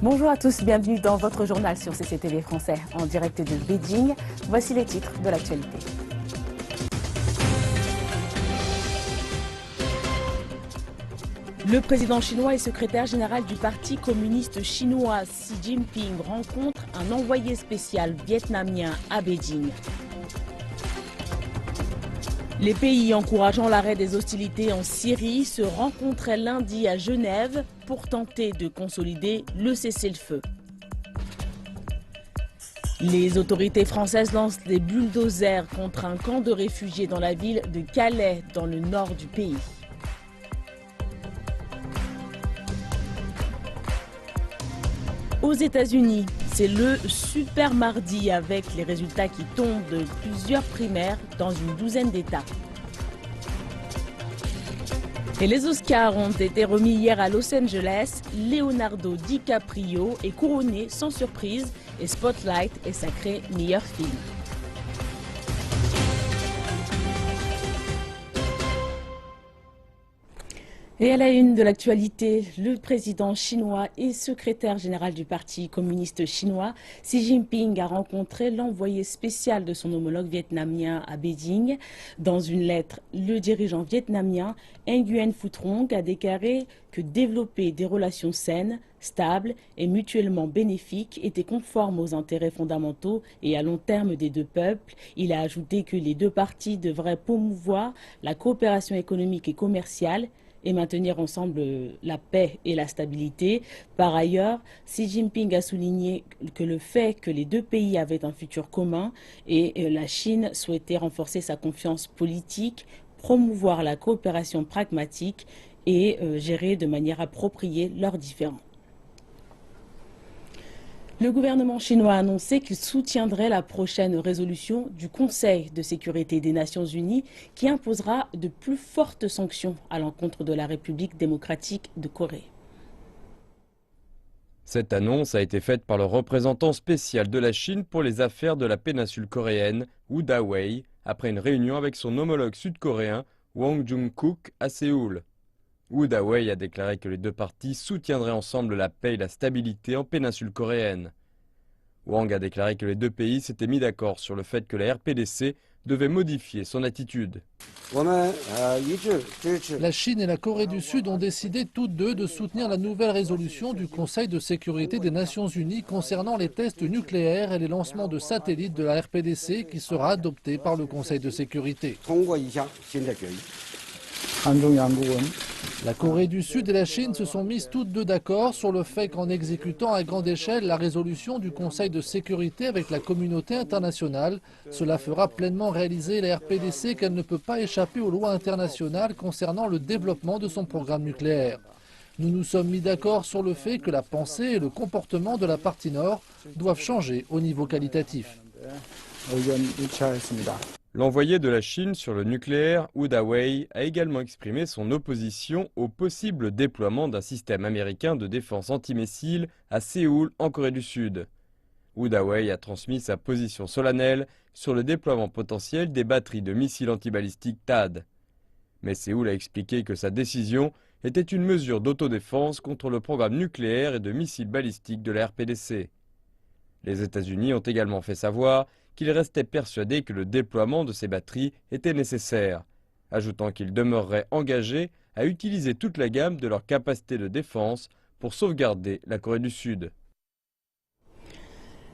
Bonjour à tous, bienvenue dans votre journal sur CCTV français en direct de Beijing. Voici les titres de l'actualité. Le président chinois et secrétaire général du Parti communiste chinois Xi Jinping rencontrent un envoyé spécial vietnamien à Beijing. Les pays encourageant l'arrêt des hostilités en Syrie se rencontraient lundi à Genève pour tenter de consolider le cessez-le-feu. Les autorités françaises lancent des bulldozers contre un camp de réfugiés dans la ville de Calais, dans le nord du pays. Aux États-Unis, c'est le super mardi avec les résultats qui tombent de plusieurs primaires dans une douzaine d'États. Et les Oscars ont été remis hier à Los Angeles. Leonardo DiCaprio est couronné sans surprise et Spotlight est sacré meilleur film. Et à la une de l'actualité, le président chinois et secrétaire général du Parti communiste chinois, Xi Jinping, a rencontré l'envoyé spécial de son homologue vietnamien à Beijing. Dans une lettre, le dirigeant vietnamien Nguyen Phu Trong a déclaré que développer des relations saines, stables et mutuellement bénéfiques était conforme aux intérêts fondamentaux et à long terme des deux peuples. Il a ajouté que les deux parties devraient promouvoir la coopération économique et commerciale et maintenir ensemble la paix et la stabilité. Par ailleurs, Xi Jinping a souligné que le fait que les deux pays avaient un futur commun et la Chine souhaitait renforcer sa confiance politique, promouvoir la coopération pragmatique et gérer de manière appropriée leurs différends. Le gouvernement chinois a annoncé qu'il soutiendrait la prochaine résolution du Conseil de sécurité des Nations Unies qui imposera de plus fortes sanctions à l'encontre de la République démocratique de Corée. Cette annonce a été faite par le représentant spécial de la Chine pour les affaires de la péninsule coréenne, Woo Da-wei, après une réunion avec son homologue sud-coréen, Wang Jung-kook, à Séoul. Woo Da-wei a déclaré que les deux parties soutiendraient ensemble la paix et la stabilité en péninsule coréenne. Wang a déclaré que les deux pays s'étaient mis d'accord sur le fait que la RPDC devait modifier son attitude. La Chine et la Corée du Sud ont décidé toutes deux de soutenir la nouvelle résolution du Conseil de sécurité des Nations Unies concernant les tests nucléaires et les lancements de satellites de la RPDC qui sera adoptée par le Conseil de sécurité. La Corée du Sud et la Chine se sont mises toutes deux d'accord sur le fait qu'en exécutant à grande échelle la résolution du Conseil de sécurité avec la communauté internationale, cela fera pleinement réaliser la RPDC qu'elle ne peut pas échapper aux lois internationales concernant le développement de son programme nucléaire. Nous nous sommes mis d'accord sur le fait que la pensée et le comportement de la partie nord doivent changer au niveau qualitatif. L'envoyé de la Chine sur le nucléaire, Woo Da-wei, a également exprimé son opposition au possible déploiement d'un système américain de défense antimissile à Séoul, en Corée du Sud. Woo Da-wei a transmis sa position solennelle sur le déploiement potentiel des batteries de missiles antibalistiques THAAD. Mais Séoul a expliqué que sa décision était une mesure d'autodéfense contre le programme nucléaire et de missiles balistiques de la RPDC. Les États-Unis ont également fait savoir qu'ils restaient persuadés que le déploiement de ces batteries était nécessaire, ajoutant qu'ils demeureraient engagés à utiliser toute la gamme de leur capacité de défense pour sauvegarder la Corée du Sud.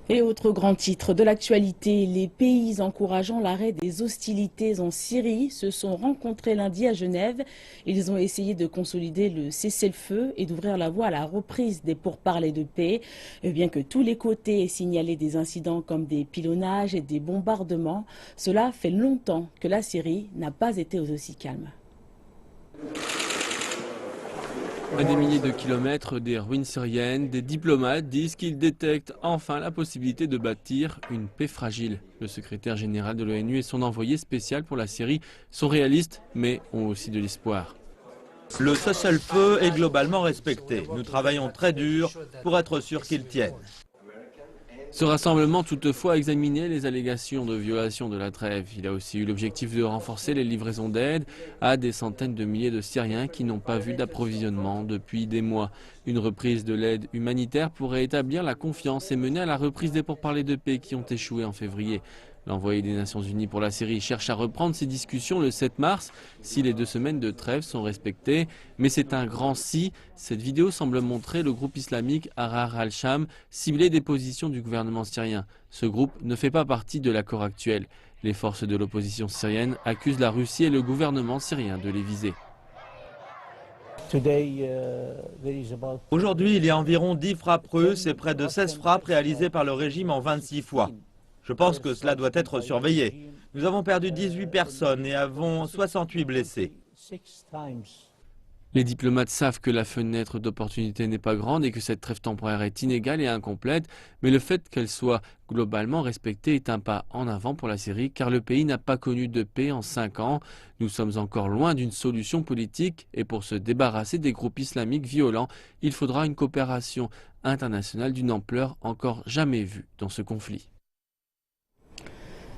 Et autre grand titre de l'actualité, les pays encourageant l'arrêt des hostilités en Syrie se sont rencontrés lundi à Genève. Ils ont essayé de consolider le cessez-le-feu et d'ouvrir la voie à la reprise des pourparlers de paix. Et bien que tous les côtés aient signalé des incidents comme des pilonnages et des bombardements, cela fait longtemps que la Syrie n'a pas été aussi calme. À des milliers de kilomètres des ruines syriennes, des diplomates disent qu'ils détectent enfin la possibilité de bâtir une paix fragile. Le secrétaire général de l'ONU et son envoyé spécial pour la Syrie sont réalistes, mais ont aussi de l'espoir. Le cessez-le-feu est globalement respecté. Nous travaillons très dur pour être sûrs qu'il tienne. Ce rassemblement toutefois a examiné les allégations de violation de la trêve. Il a aussi eu l'objectif de renforcer les livraisons d'aide à des centaines de milliers de Syriens qui n'ont pas vu d'approvisionnement depuis des mois. Une reprise de l'aide humanitaire pourrait établir la confiance et mener à la reprise des pourparlers de paix qui ont échoué en février. L'envoyé des Nations Unies pour la Syrie cherche à reprendre ces discussions le 7 mars si les 2 semaines de trêve sont respectées. Mais c'est un grand si. Cette vidéo semble montrer le groupe islamique Ahrar al-Sham cibler des positions du gouvernement syrien. Ce groupe ne fait pas partie de l'accord actuel. Les forces de l'opposition syrienne accusent la Russie et le gouvernement syrien de les viser. Aujourd'hui, il y a environ 10 frappes russes et près de 16 frappes réalisées par le régime en 26 fois. Je pense que cela doit être surveillé. Nous avons perdu 18 personnes et avons 68 blessés. Les diplomates savent que la fenêtre d'opportunité n'est pas grande et que cette trêve temporaire est inégale et incomplète, mais le fait qu'elle soit globalement respectée est un pas en avant pour la Syrie, car le pays n'a pas connu de paix en 5 ans. Nous sommes encore loin d'une solution politique et pour se débarrasser des groupes islamiques violents, il faudra une coopération internationale d'une ampleur encore jamais vue dans ce conflit.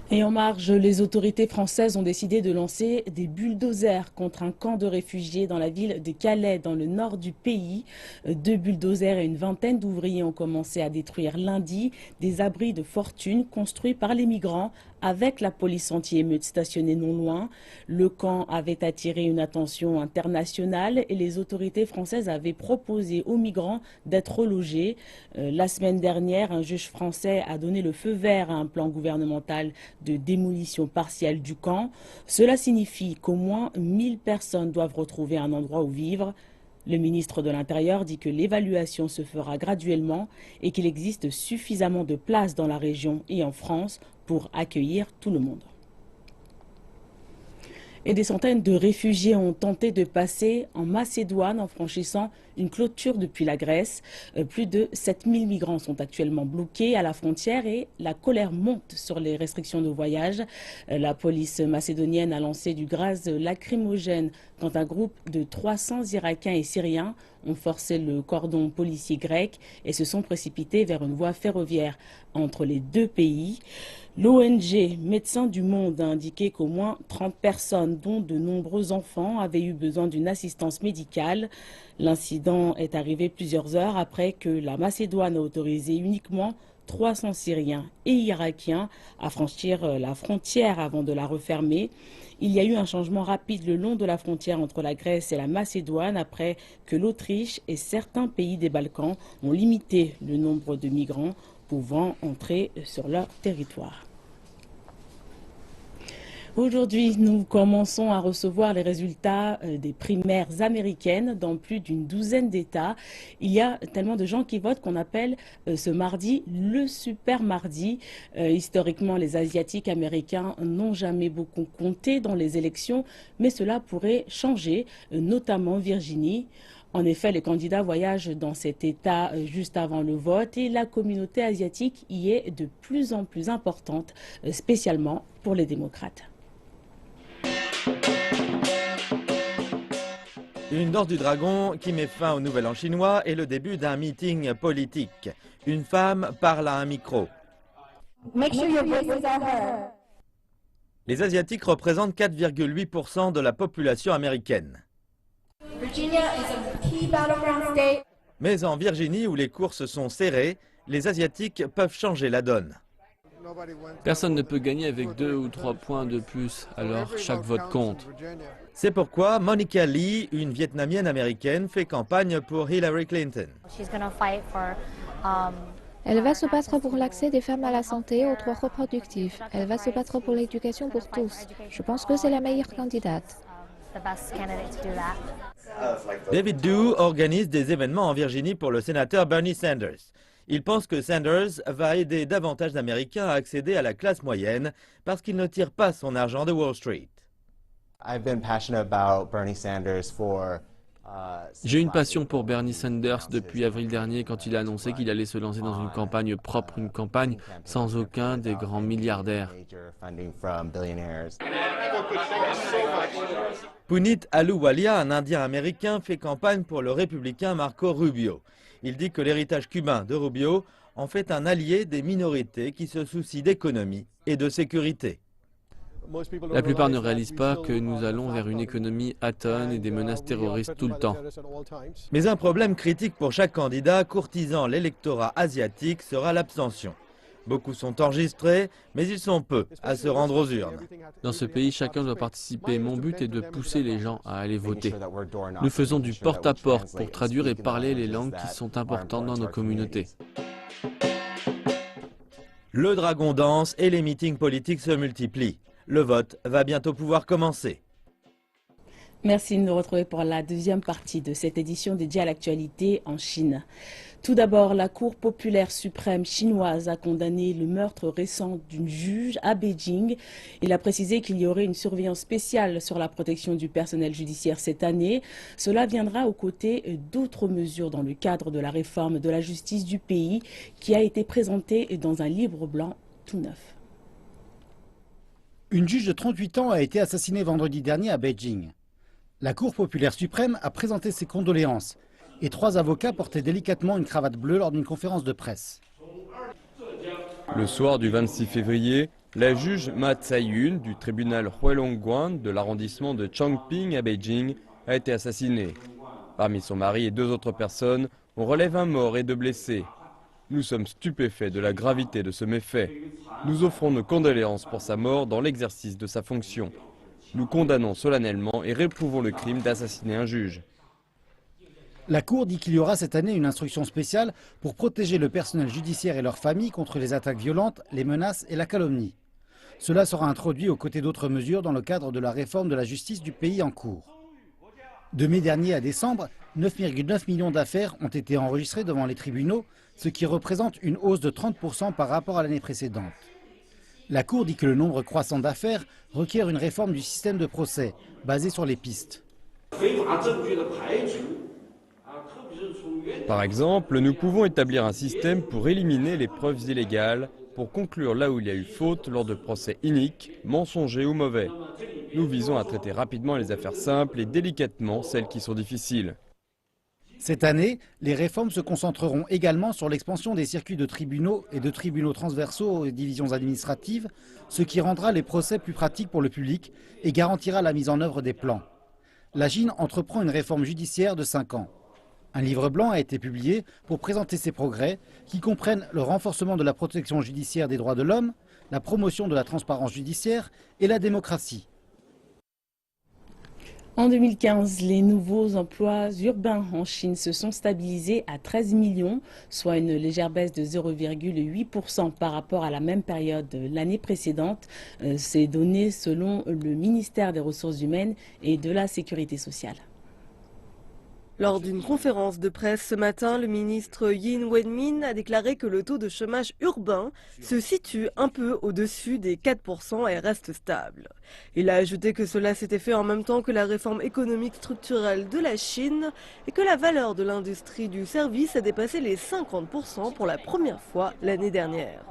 Et en marge, les autorités françaises ont décidé de lancer des bulldozers contre un camp de réfugiés dans la ville de Calais, dans le nord du pays. 2 bulldozers et une vingtaine d'ouvriers ont commencé à détruire lundi des abris de fortune construits par les migrants avec la police anti-émeute stationnée non loin. Le camp avait attiré une attention internationale et les autorités françaises avaient proposé aux migrants d'être relogés. La semaine dernière, un juge français a donné le feu vert à un plan gouvernemental de démolition partielle du camp. Cela signifie qu'au moins 1000 personnes doivent retrouver un endroit où vivre. Le ministre de l'Intérieur dit que l'évaluation se fera graduellement et qu'il existe suffisamment de places dans la région et en France pour accueillir tout le monde. Et des centaines de réfugiés ont tenté de passer en Macédoine en franchissant une clôture depuis la Grèce. Plus de 7000 migrants sont actuellement bloqués à la frontière et la colère monte sur les restrictions de voyage. La police macédonienne a lancé du gaz lacrymogène quand un groupe de 300 Irakiens et Syriens ont forcé le cordon policier grec et se sont précipités vers une voie ferroviaire entre les deux pays. L'ONG Médecins du Monde a indiqué qu'au moins 30 personnes, dont de nombreux enfants, avaient eu besoin d'une assistance médicale. L'incident est arrivé plusieurs heures après que la Macédoine a autorisé uniquement 300 Syriens et Irakiens à franchir la frontière avant de la refermer. Il y a eu un changement rapide le long de la frontière entre la Grèce et la Macédoine après que l'Autriche et certains pays des Balkans ont limité le nombre de migrants pouvant entrer sur leur territoire. Aujourd'hui, nous commençons à recevoir les résultats des primaires américaines dans plus d'une douzaine d'États. Il y a tellement de gens qui votent qu'on appelle ce mardi le super mardi. Historiquement, les Asiatiques américains n'ont jamais beaucoup compté dans les élections, mais cela pourrait changer, notamment Virginie. En effet, les candidats voyagent dans cet État juste avant le vote et la communauté asiatique y est de plus en plus importante, spécialement pour les démocrates. Une danse du dragon qui met fin au Nouvel An chinois est le début d'un meeting politique. Une femme parle à un micro. Les Asiatiques représentent 4,8% de la population américaine. Mais en Virginie, où les courses sont serrées, les Asiatiques peuvent changer la donne. Personne ne peut gagner avec 2 ou 3 points de plus, alors chaque vote compte. C'est pourquoi Monica Lee, une Vietnamienne américaine, fait campagne pour Hillary Clinton. Elle va se battre pour l'accès des femmes à la santé et aux droits reproductifs. Elle va se battre pour l'éducation pour tous. Je pense que c'est la meilleure candidate. David Dew organise des événements en Virginie pour le sénateur Bernie Sanders. Il pense que Sanders va aider davantage d'Américains à accéder à la classe moyenne parce qu'il ne tire pas son argent de Wall Street. J'ai une passion pour Bernie Sanders depuis avril dernier quand il a annoncé qu'il allait se lancer dans une campagne propre, une campagne sans aucun des grands milliardaires. Punit Ahluwalia, un Indien américain, fait campagne pour le républicain Marco Rubio. Il dit que l'héritage cubain de Rubio en fait un allié des minorités qui se soucient d'économie et de sécurité. La plupart ne réalisent pas que nous allons vers une économie atone et des menaces terroristes tout le temps. Mais un problème critique pour chaque candidat courtisant l'électorat asiatique sera l'abstention. Beaucoup sont enregistrés, mais ils sont peu à se rendre aux urnes. Dans ce pays, chacun doit participer. Mon but est de pousser les gens à aller voter. Nous faisons du porte-à-porte pour traduire et parler les langues qui sont importantes dans nos communautés. Le dragon danse et les meetings politiques se multiplient. Le vote va bientôt pouvoir commencer. Merci de nous retrouver pour la deuxième partie de cette édition dédiée à l'actualité en Chine. Tout d'abord, la Cour populaire suprême chinoise a condamné le meurtre récent d'une juge à Beijing. Il a précisé qu'il y aurait une surveillance spéciale sur la protection du personnel judiciaire cette année. Cela viendra aux côtés d'autres mesures dans le cadre de la réforme de la justice du pays qui a été présentée dans un livre blanc tout neuf. Une juge de 38 ans a été assassinée vendredi dernier à Beijing. La Cour populaire suprême a présenté ses condoléances et 3 avocats portaient délicatement une cravate bleue lors d'une conférence de presse. Le soir du 26 février, la juge Ma Tsai-yun du tribunal Huelongguan de l'arrondissement de Chongqing à Beijing a été assassinée. Parmi son mari et 2 autres personnes, on relève un mort et 2 blessés. Nous sommes stupéfaits de la gravité de ce méfait. Nous offrons nos condoléances pour sa mort dans l'exercice de sa fonction. Nous condamnons solennellement et réprouvons le crime d'assassiner un juge. La Cour dit qu'il y aura cette année une instruction spéciale pour protéger le personnel judiciaire et leurs familles contre les attaques violentes, les menaces et la calomnie. Cela sera introduit aux côtés d'autres mesures dans le cadre de la réforme de la justice du pays en cours. De mai dernier à décembre, 9,9 millions d'affaires ont été enregistrées devant les tribunaux, ce qui représente une hausse de 30% par rapport à l'année précédente. La Cour dit que le nombre croissant d'affaires requiert une réforme du système de procès, basé sur les pistes. Par exemple, nous pouvons établir un système pour éliminer les preuves illégales, pour conclure là où il y a eu faute lors de procès iniques, mensongers ou mauvais. Nous visons à traiter rapidement les affaires simples et délicatement celles qui sont difficiles. Cette année, les réformes se concentreront également sur l'expansion des circuits de tribunaux et de tribunaux transversaux aux divisions administratives, ce qui rendra les procès plus pratiques pour le public et garantira la mise en œuvre des plans. La Chine entreprend une réforme judiciaire de 5 ans. Un livre blanc a été publié pour présenter ces progrès qui comprennent le renforcement de la protection judiciaire des droits de l'homme, la promotion de la transparence judiciaire et la démocratie. En 2015, les nouveaux emplois urbains en Chine se sont stabilisés à 13 millions, soit une légère baisse de 0,8% par rapport à la même période de l'année précédente. Ces données selon le ministère des Ressources humaines et de la Sécurité sociale. Lors d'une conférence de presse ce matin, le ministre Yin Wenmin a déclaré que le taux de chômage urbain se situe un peu au-dessus des 4% et reste stable. Il a ajouté que cela s'était fait en même temps que la réforme économique structurelle de la Chine et que la valeur de l'industrie du service a dépassé les 50% pour la première fois l'année dernière.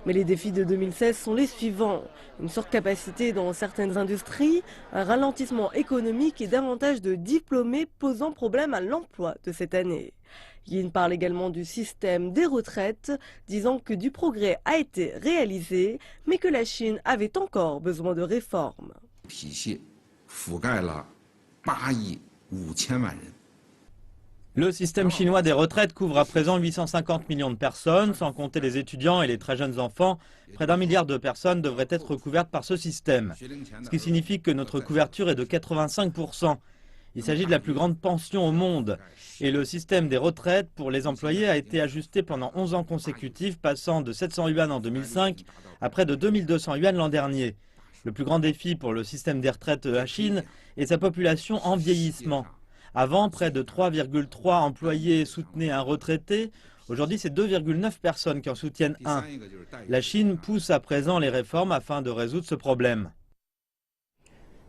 Mais les défis de 2016 sont les suivants. Une surcapacité dans certaines industries, un ralentissement économique et davantage de diplômés posant problème à l'emploi de cette année. Yin parle également du système des retraites, disant que du progrès a été réalisé, mais que la Chine avait encore besoin de réformes. Le système chinois des retraites couvre à présent 850 millions de personnes, sans compter les étudiants et les très jeunes enfants. Près d'1 milliard de personnes devraient être couvertes par ce système, ce qui signifie que notre couverture est de 85%. Il s'agit de la plus grande pension au monde. Et le système des retraites pour les employés a été ajusté pendant 11 ans consécutifs, passant de 700 yuan en 2005 à près de 2200 yuan l'an dernier. Le plus grand défi pour le système des retraites à Chine est sa population en vieillissement. Avant, près de 3,3 employés soutenaient un retraité. Aujourd'hui, c'est 2,9 personnes qui en soutiennent un. La Chine pousse à présent les réformes afin de résoudre ce problème.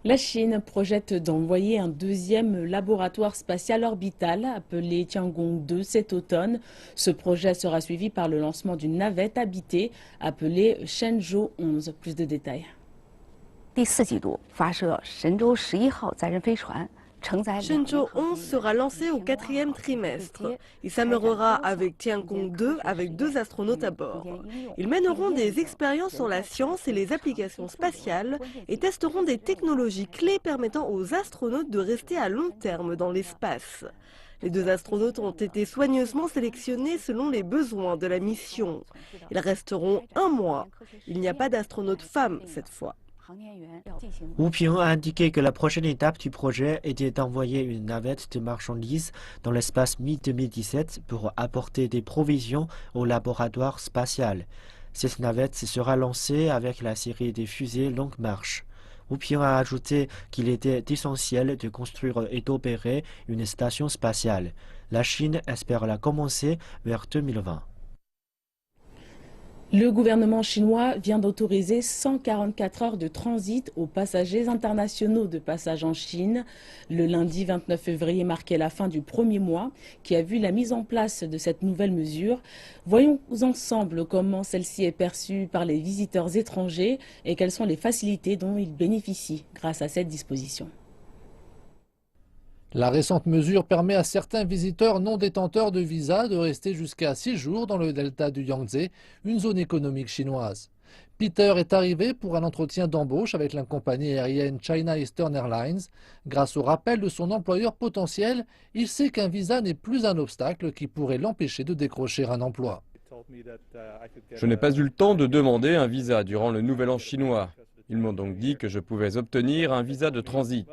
La Chine projette d'envoyer un deuxième laboratoire spatial orbital appelé Tiangong-2 cet automne. Ce projet sera suivi par le lancement d'une navette habitée appelée Shenzhou 11. Plus de détails. 第4季度发射神舟11号载人飞船 Shenzhou 11 sera lancé au 4e trimestre. Il s'améliorera avec Tiangong 2 avec 2 astronautes à bord. Ils mèneront des expériences sur la science et les applications spatiales et testeront des technologies clés permettant aux astronautes de rester à long terme dans l'espace. Les 2 astronautes ont été soigneusement sélectionnés selon les besoins de la mission. Ils resteront 1 mois. Il n'y a pas d'astronaute femme cette fois. Wu Ping a indiqué que la prochaine étape du projet était d'envoyer une navette de marchandises dans l'espace mi-2017 pour apporter des provisions au laboratoire spatial. Cette navette sera lancée avec la série des fusées Longue Marche. Wu Ping a ajouté qu'il était essentiel de construire et d'opérer une station spatiale. La Chine espère la commencer vers 2020. Le gouvernement chinois vient d'autoriser 144 heures de transit aux passagers internationaux de passage en Chine. Le lundi 29 février marquait la fin du premier mois qui a vu la mise en place de cette nouvelle mesure. Voyons ensemble comment celle-ci est perçue par les visiteurs étrangers et quelles sont les facilités dont ils bénéficient grâce à cette disposition. La récente mesure permet à certains visiteurs non détenteurs de visa de rester jusqu'à 6 jours dans le delta du Yangtze, une zone économique chinoise. Peter est arrivé pour un entretien d'embauche avec la compagnie aérienne China Eastern Airlines. Grâce au rappel de son employeur potentiel, il sait qu'un visa n'est plus un obstacle qui pourrait l'empêcher de décrocher un emploi. Je n'ai pas eu le temps de demander un visa durant le Nouvel An chinois. Ils m'ont donc dit que je pouvais obtenir un visa de transit.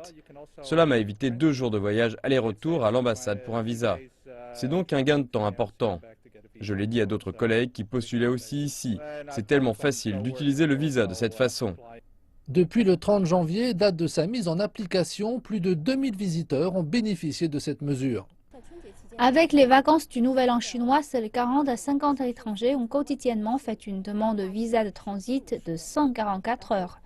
Cela m'a évité 2 jours de voyage aller-retour à l'ambassade pour un visa. C'est donc un gain de temps important. Je l'ai dit à d'autres collègues qui postulaient aussi ici. C'est tellement facile d'utiliser le visa de cette façon. Depuis le 30 janvier, date de sa mise en application, plus de 2000 visiteurs ont bénéficié de cette mesure. Avec les vacances du Nouvel An chinois, seuls 40 à 50 étrangers ont quotidiennement fait une demande de visa de transit de 144 heures.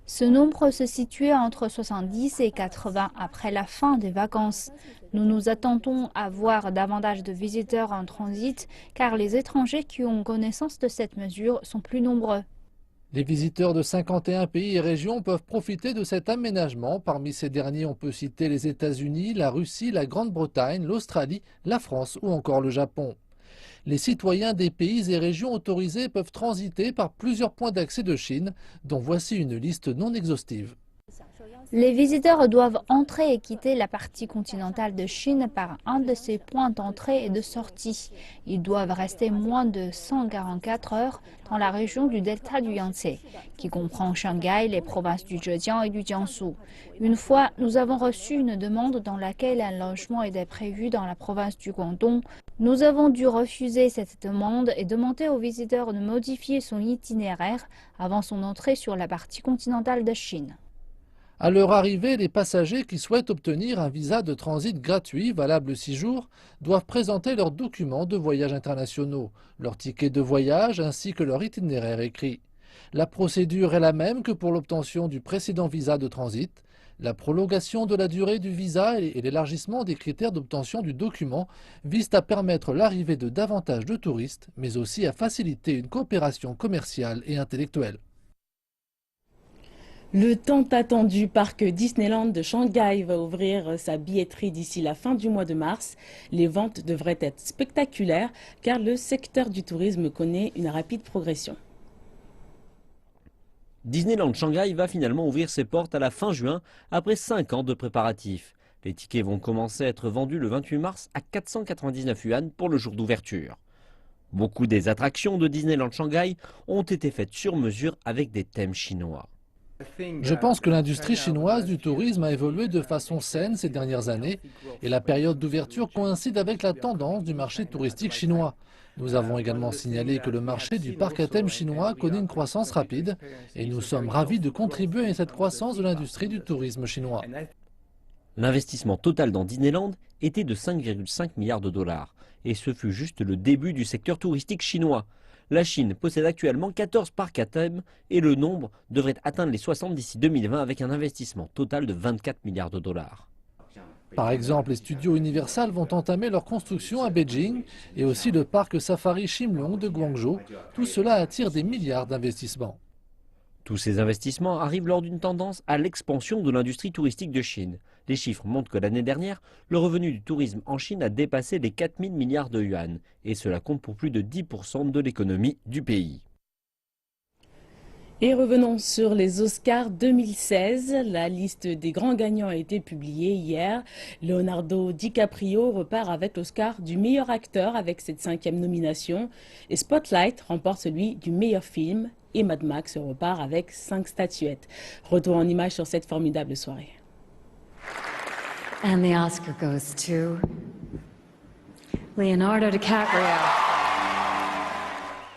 Ce nombre se situait entre 70 et 80 après la fin des vacances. Nous nous attendons à voir davantage de visiteurs en transit car les étrangers qui ont connaissance de cette mesure sont plus nombreux. Les visiteurs de 51 pays et régions peuvent profiter de cet aménagement. Parmi ces derniers, on peut citer les États-Unis, la Russie, la Grande-Bretagne, l'Australie, la France ou encore le Japon. Les citoyens des pays et régions autorisés peuvent transiter par plusieurs points d'accès de Chine, dont voici une liste non exhaustive. Les visiteurs doivent entrer et quitter la partie continentale de Chine par un de ces points d'entrée et de sortie. Ils doivent rester moins de 144 heures dans la région du delta du Yangtze, qui comprend Shanghai, les provinces du Zhejiang et du Jiangsu. Une fois, nous avons reçu une demande dans laquelle un logement était prévu dans la province du Guangdong. Nous avons dû refuser cette demande et demander aux visiteurs de modifier son itinéraire avant son entrée sur la partie continentale de Chine. À leur arrivée, les passagers qui souhaitent obtenir un visa de transit gratuit valable 6 jours doivent présenter leurs documents de voyage internationaux, leur ticket de voyage ainsi que leur itinéraire écrit. La procédure est la même que pour l'obtention du précédent visa de transit. La prolongation de la durée du visa et l'élargissement des critères d'obtention du document visent à permettre l'arrivée de davantage de touristes, mais aussi à faciliter une coopération commerciale et intellectuelle. Le tant attendu parc Disneyland de Shanghai va ouvrir sa billetterie d'ici la fin du mois de mars. Les ventes devraient être spectaculaires car le secteur du tourisme connaît une rapide progression. Disneyland Shanghai va finalement ouvrir ses portes à la fin juin après 5 ans de préparatifs. Les tickets vont commencer à être vendus le 28 mars à 499 yuan pour le jour d'ouverture. Beaucoup des attractions de Disneyland Shanghai ont été faites sur mesure avec des thèmes chinois. Je pense que l'industrie chinoise du tourisme a évolué de façon saine ces dernières années et la période d'ouverture coïncide avec la tendance du marché touristique chinois. Nous avons également signalé que le marché du parc à thème chinois connaît une croissance rapide et nous sommes ravis de contribuer à cette croissance de l'industrie du tourisme chinois. L'investissement total dans Disneyland était de 5,5 milliards de dollars et ce fut juste le début du secteur touristique chinois. La Chine possède actuellement 14 parcs à thème et le nombre devrait atteindre les 60 d'ici 2020 avec un investissement total de 24 milliards de dollars. Par exemple, les studios Universal vont entamer leur construction à Beijing et aussi le parc safari Shimlong de Guangzhou. Tout cela attire des milliards d'investissements. Tous ces investissements arrivent lors d'une tendance à l'expansion de l'industrie touristique de Chine. Les chiffres montrent que l'année dernière, le revenu du tourisme en Chine a dépassé les 4 000 milliards de yuan. Et cela compte pour plus de 10% de l'économie du pays. Et revenons sur les Oscars 2016. La liste des grands gagnants a été publiée hier. Leonardo DiCaprio repart avec l'Oscar du meilleur acteur avec cette 5e nomination. Et Spotlight remporte celui du meilleur film. Et Mad Max repart avec 5 statuettes. Retour en images sur cette formidable soirée. And the Oscar goes to Leonardo DiCaprio.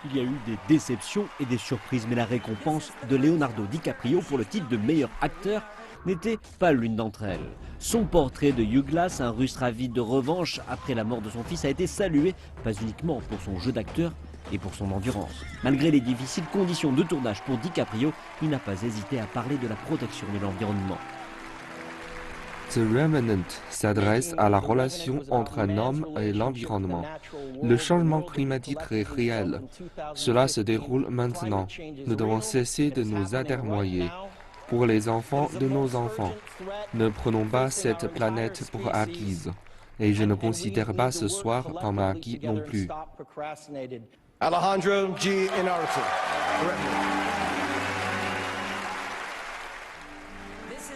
Il y a eu des déceptions et des surprises, mais la récompense de Leonardo DiCaprio pour le titre de meilleur acteur n'était pas l'une d'entre elles. Son portrait de Hugh Glass, un Russe ravi de revanche après la mort de son fils, a été salué, pas uniquement pour son jeu d'acteur et pour son endurance. Malgré les difficiles conditions de tournage pour DiCaprio, il n'a pas hésité à parler de la protection de l'environnement. The Revenant s'adresse à la relation entre un homme et l'environnement. Le changement climatique est réel. Cela se déroule maintenant. Nous devons cesser de nous atermoyer. Pour les enfants de nos enfants, ne prenons pas cette planète pour acquise. Et je ne considère pas ce soir comme acquis non plus. Alejandro G. Inarritu.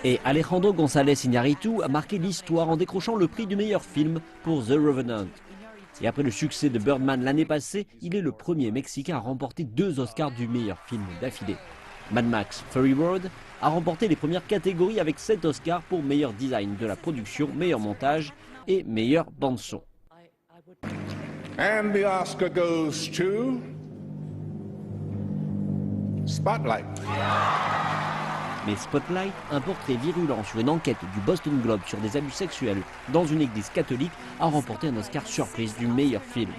Et Alejandro González Iñárritu a marqué l'histoire en décrochant le prix du meilleur film pour The Revenant. Et après le succès de Birdman l'année passée, il est le premier Mexicain à remporter 2 Oscars du meilleur film d'affilée. Mad Max Fury Road a remporté les premières catégories avec 7 Oscars pour meilleur design de la production, meilleur montage et meilleure bande-son. And the Oscar goes to Spotlight. Mais Spotlight, un portrait virulent sur une enquête du Boston Globe sur des abus sexuels dans une église catholique, a remporté un Oscar surprise du meilleur film.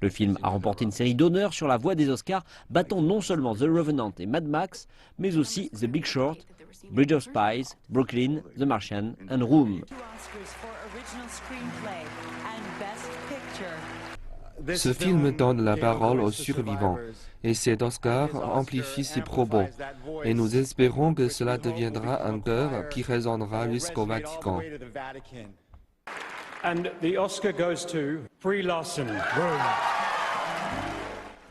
Le film a remporté une série d'honneurs sur la voie des Oscars, battant non seulement The Revenant et Mad Max, mais aussi The Big Short, Bridge of Spies, Brooklyn, The Martian and Room. Ce film donne la parole aux survivants et cet Oscar amplifie ses propos. Et nous espérons que cela deviendra un chœur qui résonnera jusqu'au Vatican.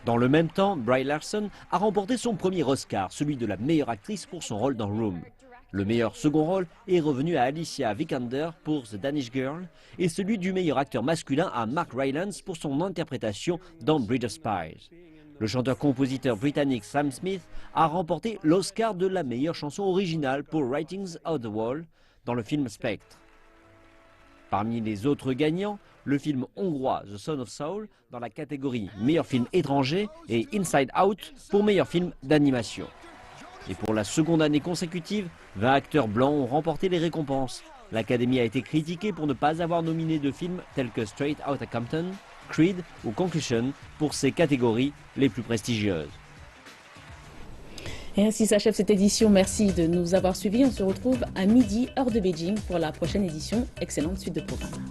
Dans le même temps, Brie Larson a remporté son premier Oscar, celui de la meilleure actrice pour son rôle dans Room. Le meilleur second rôle est revenu à Alicia Vikander pour The Danish Girl et celui du meilleur acteur masculin à Mark Rylance pour son interprétation dans Bridge of Spies. Le chanteur-compositeur britannique Sam Smith a remporté l'Oscar de la meilleure chanson originale pour Writings on the Wall dans le film Spectre. Parmi les autres gagnants, le film hongrois The Son of Saul dans la catégorie meilleur film étranger et Inside Out pour meilleur film d'animation. Et pour la seconde année consécutive, 20 acteurs blancs ont remporté les récompenses. L'Académie a été critiquée pour ne pas avoir nominé de films tels que Straight Outta Compton, Creed ou Concussion pour ces catégories les plus prestigieuses. Et ainsi s'achève cette édition. Merci de nous avoir suivis. On se retrouve à midi, heure de Beijing, pour la prochaine édition. Excellente suite de programme.